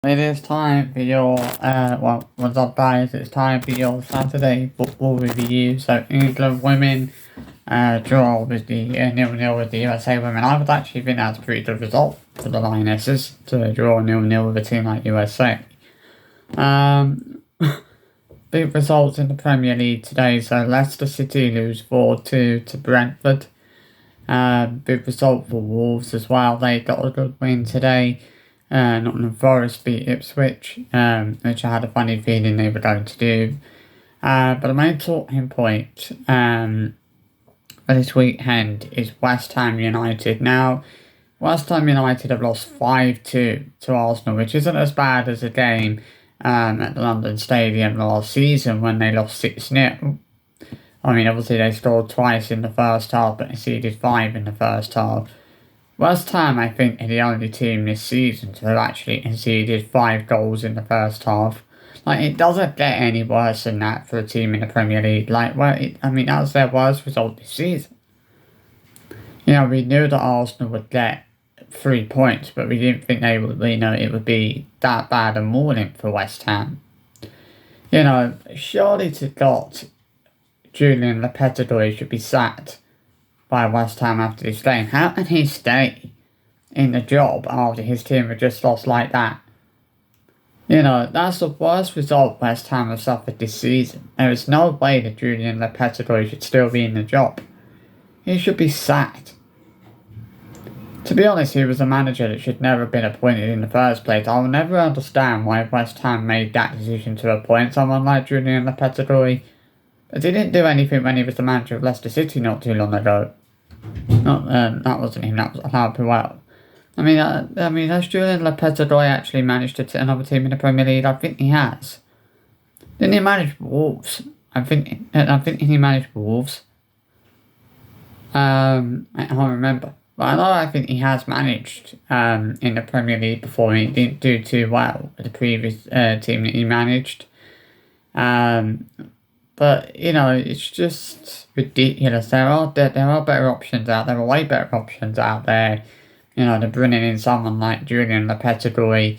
It is time for your, what's up guys, it's time for your Saturday football review. So England women, draw with the 0-0 with the USA women. I would actually think that's a pretty good result for the Lionesses to draw 0-0 with a team like USA. Big results in the Premier League today. So Leicester City lose 4-2 to Brentford. Big result for Wolves as well. They got a good win today. Nottingham Forest beat Ipswich, which I had a funny feeling they were going to do. But the main talking point for this weekend is West Ham United. Now, West Ham United have lost 5-2 to Arsenal, which isn't as bad as a game at the London Stadium last season when they lost 6-0. I mean, obviously they scored twice in the first half, but conceded 5 in the first half. West Ham, I think, are the only team this season to have actually conceded 5 goals in the first half. Like, it doesn't get any worse than that for a team in the Premier League. Like, that was their worst result this season. You know, we knew that Arsenal would get 3 points, but we didn't think they would, it would be that bad a morning for West Ham. You know, surely to God, Julian Lopetegui should be sacked by West Ham after this game. How can he stay in the job after his team had just lost like that? You know, that's the worst result West Ham have suffered this season. There is no way that Julian Lopetegui should still be in the job. He should be sacked. To be honest, he was a manager that should never have been appointed in the first place. I will never understand why West Ham made that decision to appoint someone like Julian Lopetegui. But he didn't do anything when he was the manager of Leicester City not too long ago. That wasn't him, that was Harper. I mean, has Julian Lopetegui actually managed to another team in the Premier League? I think he has. Didn't he manage Wolves? I think he managed Wolves. I can't remember. But I think he has managed in the Premier League before. He didn't do too well with the previous team that he managed. But, you know, it's just ridiculous. There are better options out there. There are way better options out there. You know, they're bringing in someone like Julian Lopetegui.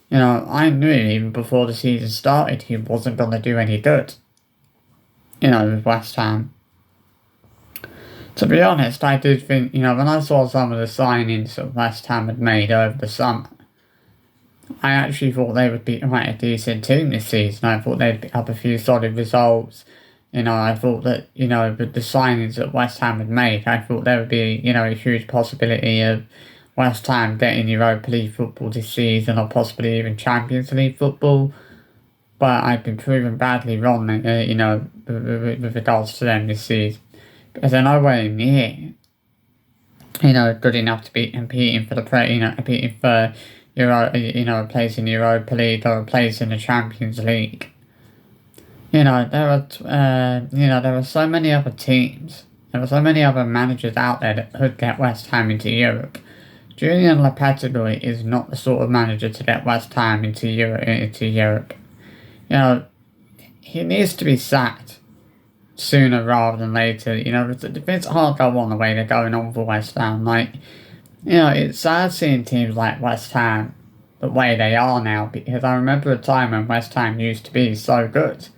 You know, I knew even before the season started he wasn't going to do any good. You know, with West Ham. To be honest, I did think, you know, when I saw some of the signings that West Ham had made over the summer, I actually thought they would be quite a decent team this season. I thought they'd pick up a few solid results. You know, I thought that, you know, with the signings that West Ham had made, I thought there would be, you know, a huge possibility of West Ham getting Europa League football this season or possibly even Champions League football. But I've been proven badly wrong, you know, with regards to them this season. Because they're nowhere near, you know, good enough to be competing for competing for a place in Europa League or a place in the Champions League. You know, there are so many other teams. There are so many other managers out there that could get West Ham into Europe. Julian Lopetegui is not the sort of manager to get West Ham into Europe. You know, he needs to be sacked sooner rather than later. You know, things can't go on the way they're going on for West Ham. Like, you know, it's sad seeing teams like West Ham the way they are now, because I remember a time when West Ham used to be so good.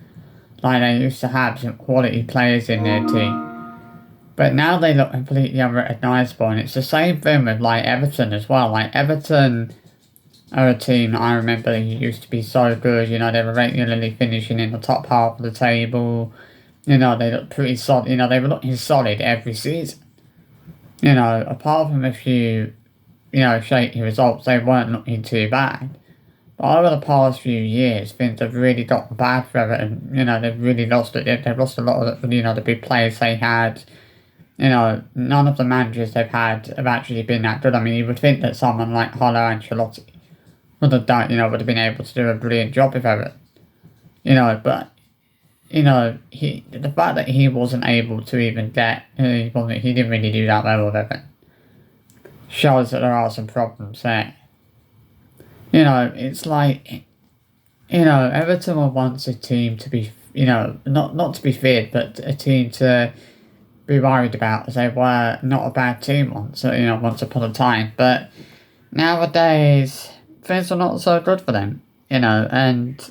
Like, they used to have some quality players in their team. But now they look completely unrecognisable, and it's the same thing with, like, Everton as well. Like, Everton are a team that I remember used to be so good. You know, they were regularly finishing in the top half of the table. You know, they look pretty solid. You know, they were looking solid every season. You know, apart from a few, you know, shaky results, they weren't looking too bad. But over the past few years, things have really gotten bad for Everton. You know, they've really lost it. They've lost a lot of, you know, the big players they had. You know, none of the managers they've had have actually been that good. I mean, you would think that someone like Carlo Ancelotti would have done, you know, would have been able to do a brilliant job with Everton. You know, but, you know, the fact that he wasn't able to even get, he didn't really do that well with Everton, shows that there are some problems there. You know, it's like, you know, Everton were once a team to be, you know, not to be feared, but a team to be worried about, as they were not a bad team once upon a time. But nowadays, things are not so good for them, and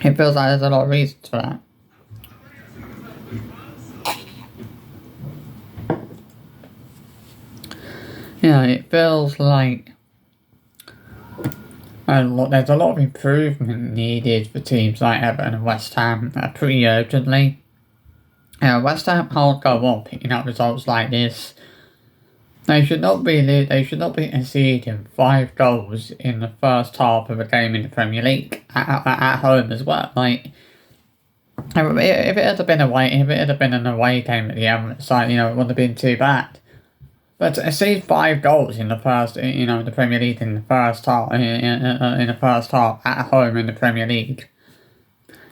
it feels like there's a lot of reasons for that. It feels like there's a lot of improvement needed for teams like Everton and West Ham pretty urgently. West Ham can't go on picking up results like this. They should not be conceding 5 goals in the first half of a game in the Premier League at home as well. Like, if it had been an away game at the Emirates, it wouldn't have been too bad. But to see 5 goals in the first, the Premier League in the first half, in the first half at home in the Premier League.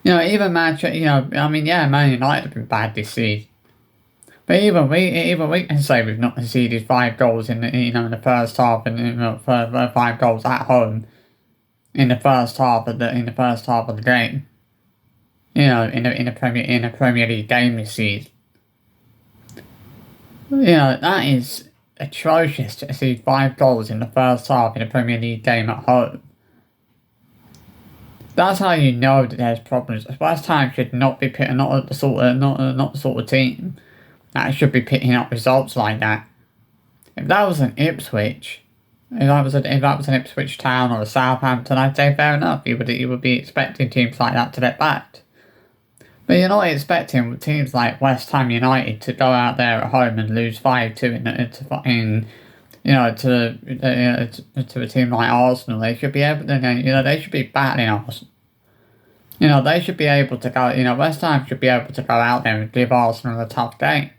Even Man United have been bad this season. But even we can say we've not conceded 5 goals in the first half, and 5 goals at home in the first half of the game. In a Premier League game this season. That is atrocious to see 5 goals in the first half in a Premier League game at home. That's how you know that there's problems. West Ham should not be picking not the sort of team that should be picking up results like that. If that was an Ipswich, if that was an Ipswich Town or a Southampton, I'd say fair enough. You would be expecting teams like that to get back. But you're not expecting teams like West Ham United to go out there at home and lose 5-2 to a team like Arsenal. They should be able to, they should be battling Arsenal. They should be able to go, West Ham should be able to go out there and give Arsenal a tough game.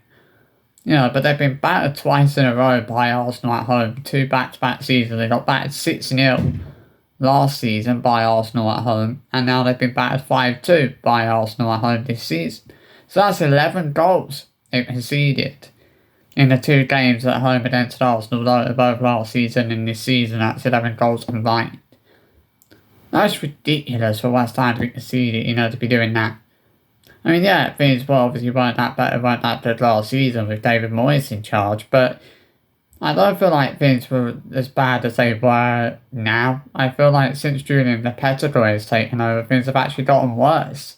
But they've been battered twice in a row by Arsenal at home, 2 back-to-back seasons. They got battered 6-0 last season by Arsenal at home, and now they've been battered 5-2 by Arsenal at home this season. So that's 11 goals they've conceded in the 2 games at home against Arsenal, both last season and this season. That's 11 goals combined. That's ridiculous for West Ham to be conceded, to be doing that. Things obviously weren't that good last season with David Moyes in charge, but I don't feel like things were as bad as they were now. I feel like since Julian Lopetegui has taken over, things have actually gotten worse.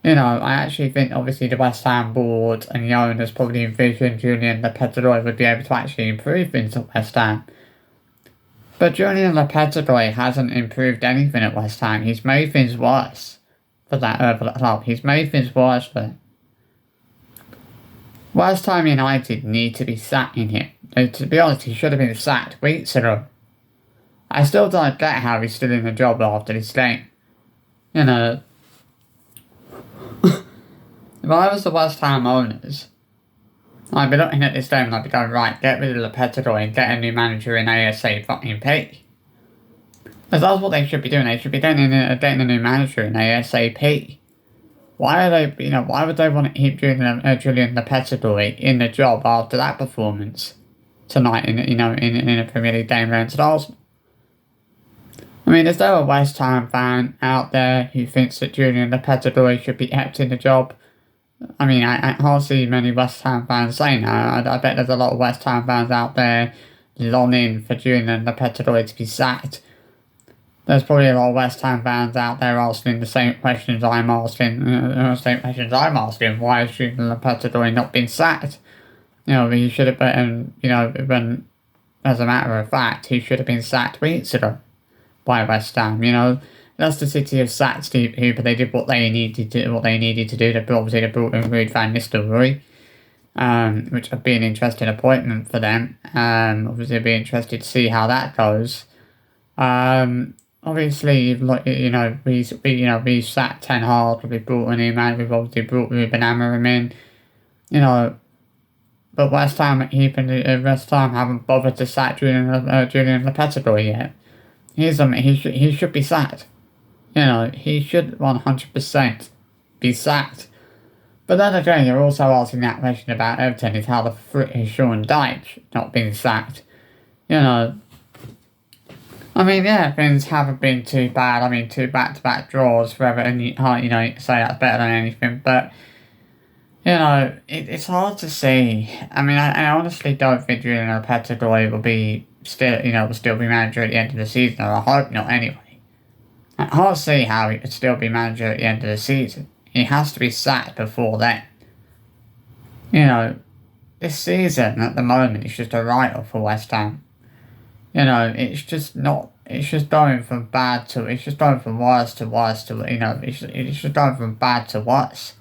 I actually think obviously the West Ham board and the owners probably envisioned Julian Lopetegui would be able to actually improve things at West Ham. But Julian Lopetegui hasn't improved anything at West Ham. He's made things worse for the club. He's made things worse for them. West Ham United need to be sacking him. To be honest, he should have been sacked weeks ago. I still don't get how he's still in the job after this game. If I was the West Ham owners, I'd be looking at this game and I'd be going, right, get rid of Lopetegui and get a new manager in ASAP. Because that's what they should be doing. They should be getting a new manager in ASAP. Why would they want to keep Julian Lopetegui in the job after that performance tonight in a Premier League game against Arsenal? Is there a West Ham fan out there who thinks that Julian Lopetegui should be kept in the job? I can't see many West Ham fans saying that. I bet there's a lot of West Ham fans out there longing for Julian Lopetegui to be sacked. There's probably a lot of West Ham fans out there asking the same questions I'm asking. Why has Julian Lopetegui not been sacked? He should have been, when, as a matter of fact, he should have been sacked weeks ago by West Ham. Leicester City have sacked Steve Hooper. They did what they needed to do. They brought in Ruud van Nistelrooy, which would be an interesting appointment for them. Obviously, I'd be interested to see how that goes. Obviously, we sacked Ten Hag. We brought a new man. We've obviously brought Ruben Amorim in. But West Ham haven't bothered to sack Julian Lopetegui yet. He should be sacked. He should 100% be sacked. But then again, you're also asking that question about Everton, is how the frick is Sean Dyche not being sacked? Things haven't been too bad. 2 back-to-back draws for Everton, you say that's better than anything, but, it's hard to see. I honestly don't think Julian Lopetegui will be will still be manager at the end of the season, or I hope not anyway. I can't see how he could still be manager at the end of the season. He has to be sacked before then. This season at the moment is just a write-off for West Ham. It's just not. It's just going from bad to. It's just going from worse to worse to. It's just going from bad to worse.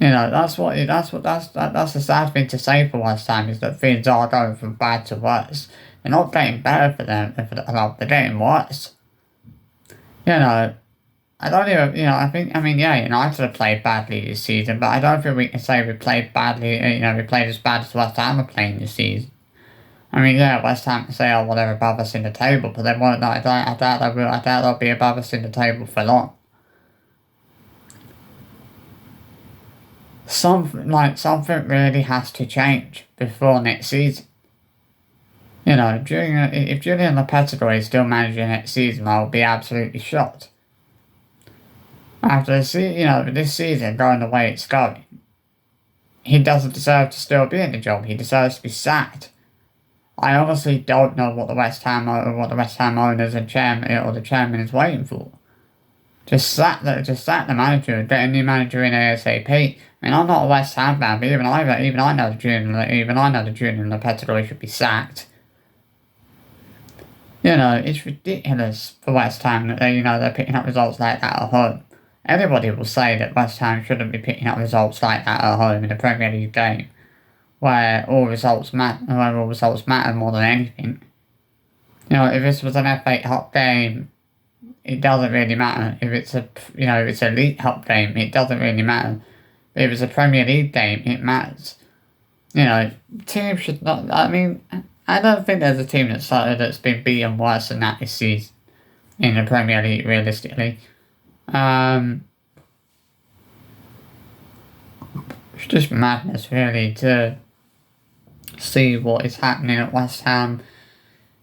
That's the sad thing to say for West Ham, is that things are going from bad to worse. They're not getting better for them. They're getting worse. I don't even, United have played badly this season, but I don't think we can say we played badly, we played as bad as West Ham are playing this season. West Ham can say, oh, well, they're above us in the table, but they won't, I doubt they'll be above us in the table for long. Something really has to change before next season. If Julian Lopetegui is still managing next season, I will be absolutely shocked. After this season going the way it's going, he doesn't deserve to still be in the job. He deserves to be sacked. I honestly don't know what the West Ham owners and chairman or the chairman is waiting for. Just sack the manager and get a new manager in ASAP. I'm not a West Ham fan, but even I know the Julian Lopetegui should be sacked. It's ridiculous for West Ham that they're picking up results like that at home. Anybody will say that West Ham shouldn't be picking up results like that at home in a Premier League game, where all results matter more than anything. If this was an FA Cup game, it doesn't really matter. If it's a League Cup game, it doesn't really matter. But if it's a Premier League game, it matters. Teams should not. I don't think there's a team that's been beaten worse than that this season in the Premier League, realistically. It's just madness, really, to see what is happening at West Ham,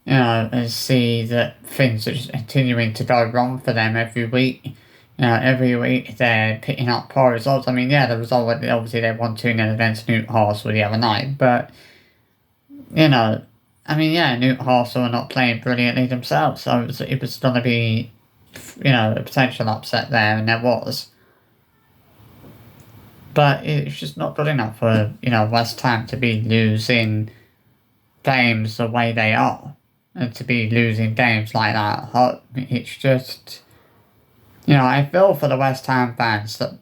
and see that things are just continuing to go wrong for them every week. Every week they're picking up poor results. The result, obviously they won 2-0 against Newcastle the other night, but, Newcastle are not playing brilliantly themselves, so it was going to be, a potential upset there, and there was. But it's just not good enough for, West Ham to be losing games the way they are, and to be losing games like that at home. It's just, I feel for the West Ham fans that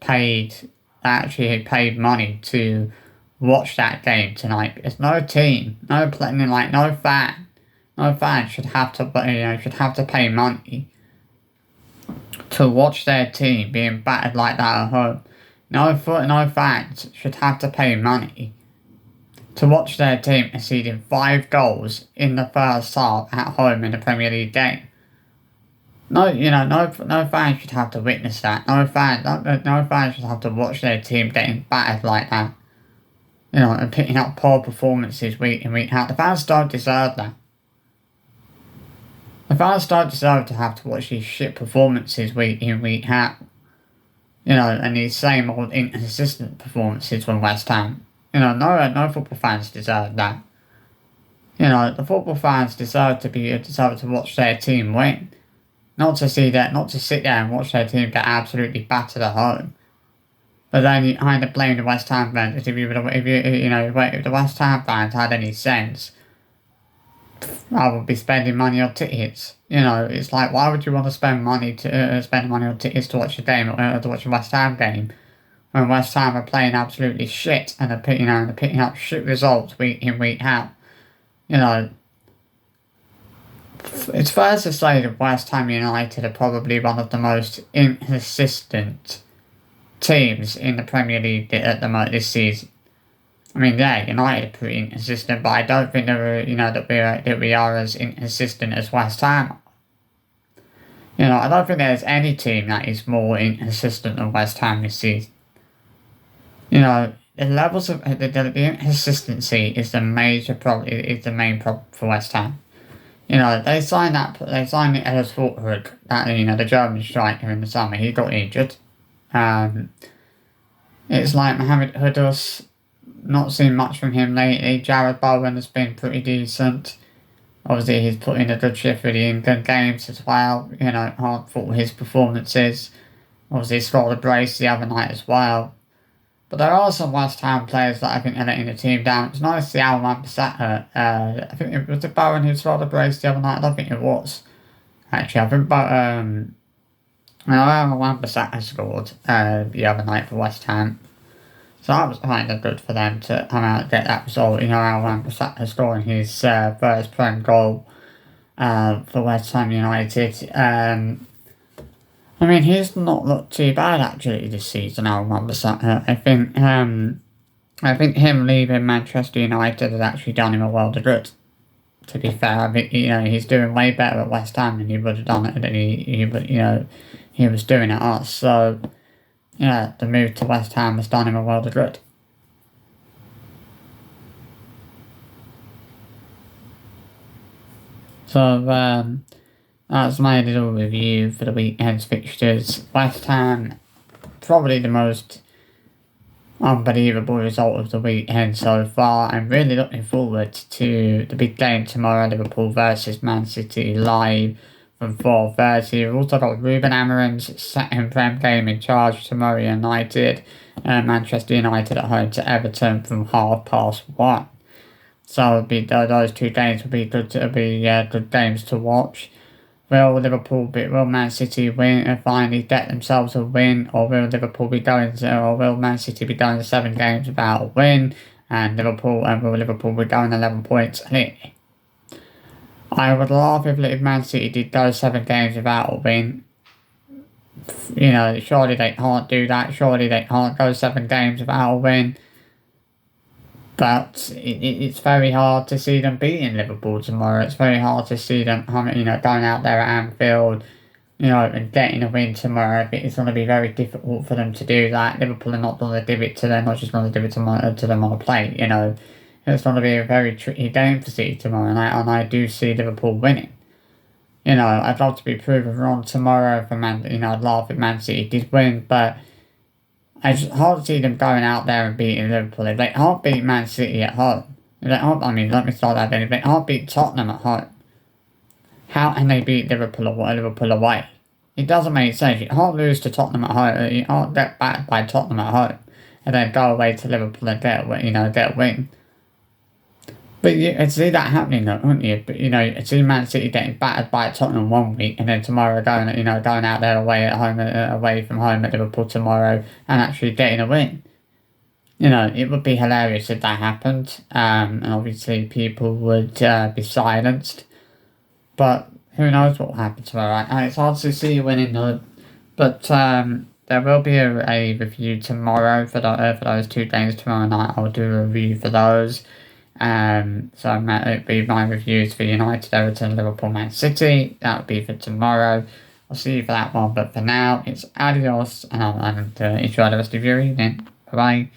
actually paid money to watch that game tonight, because no fan should have to pay money to watch their team being battered like that at home. No fans should have to pay money to watch their team conceding 5 goals in the first half at home in a Premier League game. No fan should have to witness that. No fan should have to watch their team getting battered like that. And picking up poor performances week in, week out. The fans don't deserve that. The fans don't deserve to have to watch these shit performances week in, week out. And these same old inconsistent performances from West Ham. No football fans deserve that. The football fans deserve to watch their team win. Not to sit there and watch their team get absolutely battered at home. But then you kind of blame the West Ham fans. If the West Ham fans had any sense, I would be spending money on tickets. It's like, why would you want to spend money on tickets to watch a game, or to watch a West Ham game, when West Ham are playing absolutely shit and they're picking up shit results week in, week out. It's fair to say that West Ham United are probably one of the most inconsistent teams in the Premier League at the moment this season. United are pretty inconsistent, but I don't think that we are as inconsistent as West Ham. I don't think there's any team that is more inconsistent than West Ham this season. The levels of the inconsistency is the main problem for West Ham. They signed Ellis Fulkerud, the German striker, in the summer. He got injured. It's like Mohamed Kudus, not seen much from him lately. Jared Bowen has been pretty decent. Obviously, he's put in a good shift for the England games as well. Hard fought his performances. Obviously, he scored a brace the other night as well. But there are some West Ham players that I think are letting the team down. It's nice to see Al Wan-Bissaka. I think it was Bowen who scored a brace the other night. I don't think it was. Actually, I think Al Wan-Bissaka scored the other night for West Ham. So that was kind of good for them to come out and get that result. Al Wan-Bissaka scoring his first Prem goal for West Ham United. He's not looked too bad actually this season, Al Wan-Bissaka. I think him leaving Manchester United has actually done him a world of good. To be fair, he's doing way better at West Ham than he would have done it than he was doing at us. So, the move to West Ham has done him a world of good. So, that's my little review for the weekend's fixtures. West Ham, probably the most unbelievable result of the weekend so far. I'm really looking forward to the big game tomorrow, Liverpool versus Man City, live from 4:30. We've also got Ruben Amorim's second Prem game in charge tomorrow United, Manchester United at home to Everton from 1:30. So those two games will be good games to watch. Will Man City win and finally get themselves a win, or will Man City be going to 7 games without a win, and will Liverpool be going 11 points clear? I would laugh if Man City did go 7 games without a win. Surely they can't do that. Surely they can't go 7 games without a win. But it's very hard to see them beating Liverpool tomorrow. It's very hard to see them, going out there at Anfield, and getting a win tomorrow. I think it's going to be very difficult for them to do that. Liverpool are not going to give it to them, not just going to give it to them on a plate. It's going to be a very tricky game for City tomorrow, and I do see Liverpool winning. I'd love to be proven wrong tomorrow for I'd laugh if Man City did win, but I just hard see them going out there and beating Liverpool. If they can't beat Man City at home, let me start that again. If they can't beat Tottenham at home, how can they beat Liverpool away? It doesn't make sense. You can't lose to Tottenham at home. You can't get battered by Tottenham at home and then go away to Liverpool and get a win. But you see that happening, though, wouldn't you? But you see Man City getting battered by Tottenham one week, and then tomorrow going out there away from home at Liverpool tomorrow, and actually getting a win. It would be hilarious if that happened. And obviously people would be silenced. But who knows what will happen tomorrow? It's hard to see winning though. But there will be a review tomorrow for those 2 games tomorrow night. I'll do a review for those. So it'll be my reviews for United, Everton, Liverpool, Man City. That will be for tomorrow. I'll see you for that one, but for now, it's adios, and enjoy the rest of your evening. Bye bye.